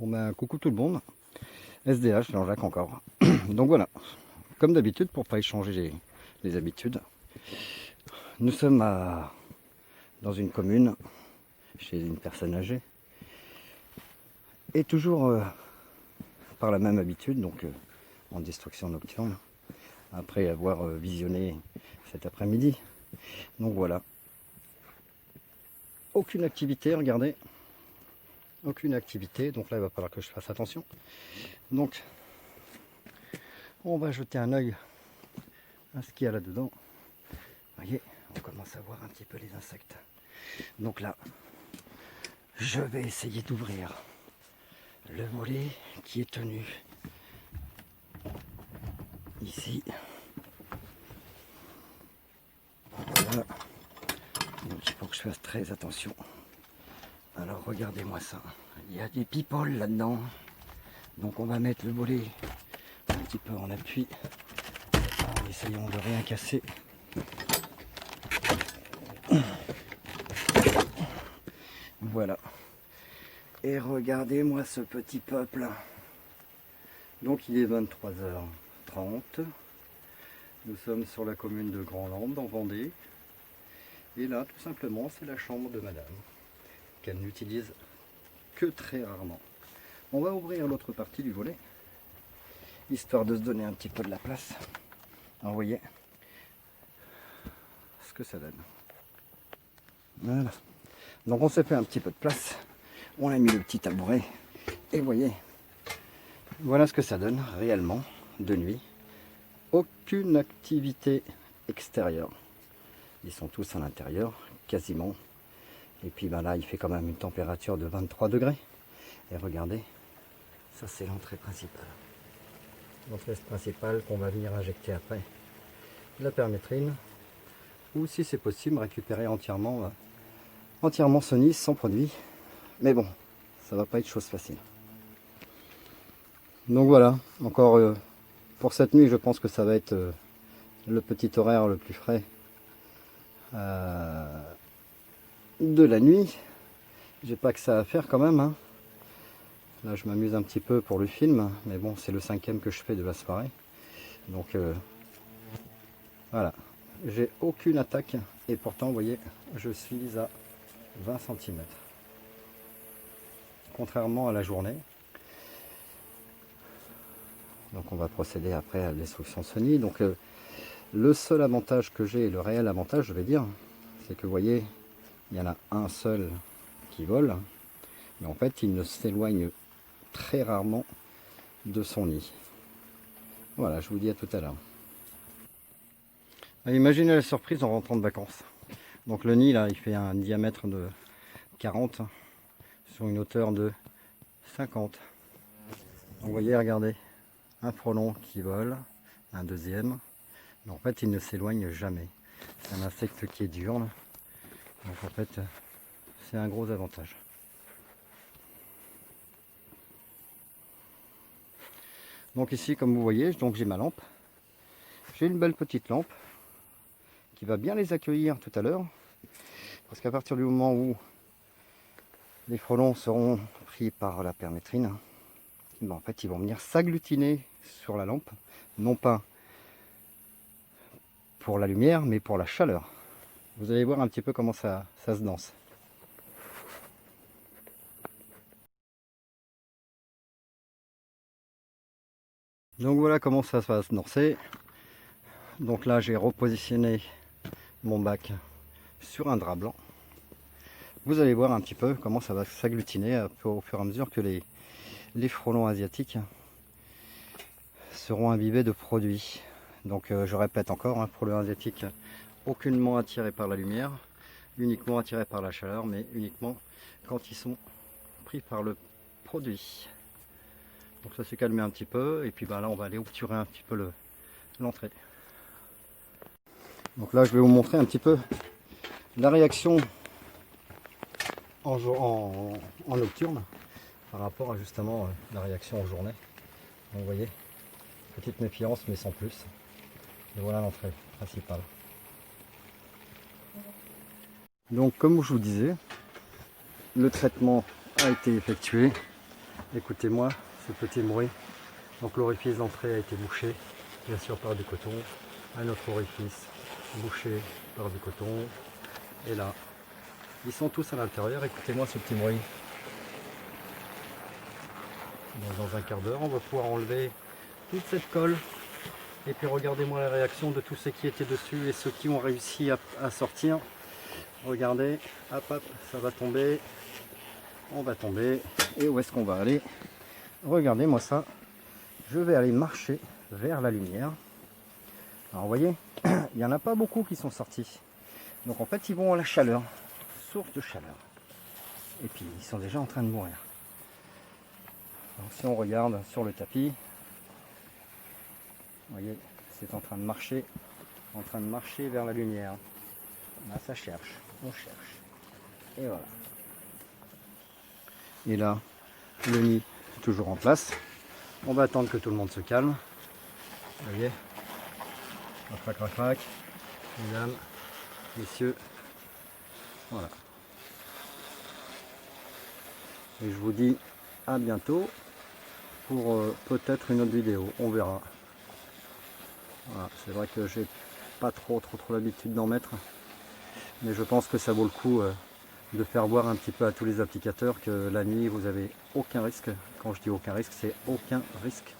Bon ben coucou tout le monde, SDH, Jean-Jacques encore. Donc voilà, comme d'habitude pour pas échanger les habitudes, nous sommes dans une commune, chez une personne âgée, et toujours par la même habitude, donc en destruction nocturne, après avoir visionné cet après-midi. Donc voilà, aucune activité, regardez. Aucune activité, donc là il va falloir que je fasse attention. Donc on va jeter un œil à ce qu'il y a là dedans. Vous voyez, on commence à voir un petit peu les insectes. Donc là, je vais essayer d'ouvrir le volet qui est tenu ici. Voilà. Donc il faut que je fasse très attention. Alors regardez-moi ça, il y a des pipoles là-dedans. Donc on va mettre le volet un petit peu en appui. En essayant de rien casser. Voilà. Et regardez-moi ce petit peuple. Donc il est 23h30. Nous sommes sur la commune de Grand-Lande en Vendée. Et là, tout simplement, c'est la chambre de madame, qu'elle n'utilise que très rarement. On va ouvrir l'autre partie du volet, histoire de se donner un petit peu de la place. Alors, vous voyez ce que ça donne. Voilà. Donc on s'est fait un petit peu de place. On a mis le petit tabouret. Et vous voyez, voilà ce que ça donne réellement de nuit. Aucune activité extérieure. Ils sont tous à l'intérieur, quasiment. Et puis ben là, il fait quand même une température de 23 degrés. Et regardez, ça c'est l'entrée principale. L'entrée principale qu'on va venir injecter après la permétrine. Ou si c'est possible, récupérer entièrement ce nid sans produit. Mais bon, ça va pas être chose facile. Donc voilà, encore pour cette nuit, je pense que ça va être le petit horaire le plus frais de la nuit. J'ai pas que ça à faire quand même. Hein. Là, je m'amuse un petit peu pour le film, mais bon, c'est le 5e que je fais de la soirée. Donc voilà, j'ai aucune attaque et pourtant, vous voyez, je suis à 20 cm. Contrairement à la journée. Donc on va procéder après à la destruction Sony. Donc le seul avantage que j'ai, le réel avantage je vais dire, c'est que vous voyez, il y en a un seul qui vole, mais en fait il ne s'éloigne très rarement de son nid. Voilà, je vous dis à tout à l'heure. Imaginez la surprise en rentrant de vacances. Donc le nid là, il fait un diamètre de 40 sur une hauteur de 50. Donc, vous voyez, regardez, un frelon qui vole, un deuxième. Mais en fait, il ne s'éloigne jamais. C'est un insecte qui est diurne. Donc en fait, c'est un gros avantage. Donc ici, comme vous voyez, donc j'ai ma lampe. J'ai une belle petite lampe qui va bien les accueillir tout à l'heure. Parce qu'à partir du moment où les frelons seront pris par la permétrine, ben en fait, ils vont venir s'agglutiner sur la lampe. Non pas pour la lumière, mais pour la chaleur. Vous allez voir un petit peu comment ça se danse. Donc voilà comment ça va se danser. Donc là, j'ai repositionné mon bac sur un drap blanc. Vous allez voir un petit peu comment ça va s'agglutiner au fur et à mesure que les frelons asiatiques seront imbibés de produits. Donc je répète encore, un frelon asiatique aucunement attiré par la lumière, uniquement attiré par la chaleur, mais uniquement quand ils sont pris par le produit. Donc ça s'est calmé un petit peu, et puis ben là on va aller obturer un petit peu l'entrée. Donc là je vais vous montrer un petit peu la réaction en nocturne par rapport à justement la réaction en journée. Donc vous voyez, petite méfiance mais sans plus. Et voilà l'entrée principale. Donc comme je vous disais, le traitement a été effectué Écoutez-moi ce petit bruit. Donc l'orifice d'entrée a été bouché, bien sûr par du coton. Un autre orifice bouché par du coton. Et là, ils sont tous à l'intérieur. Écoutez-moi ce petit bruit. Dans un quart d'heure, on va pouvoir enlever toute cette colle. Et puis regardez-moi la réaction de tous ceux qui étaient dessus et ceux qui ont réussi à sortir. Regardez, hop hop, ça va tomber. On va tomber. Et où est-ce qu'on va aller? Regardez-moi ça. Je vais aller marcher vers la lumière. Alors vous voyez, il n'y en a pas beaucoup qui sont sortis. Donc en fait, ils vont à la chaleur, source de chaleur. Et puis, ils sont déjà en train de mourir. Donc, si on regarde sur le tapis, vous voyez, c'est en train de marcher vers la lumière. Là, ça cherche, on cherche. Et voilà. Et là, le nid toujours en place. On va attendre que tout le monde se calme. Vous voyez, crac, crac, crac. Mesdames, messieurs, voilà. Et je vous dis à bientôt pour peut-être une autre vidéo, on verra. Voilà, c'est vrai que j'ai pas trop l'habitude d'en mettre, mais je pense que ça vaut le coup de faire voir un petit peu à tous les applicateurs que la nuit vous avez aucun risque. Quand je dis aucun risque, c'est aucun risque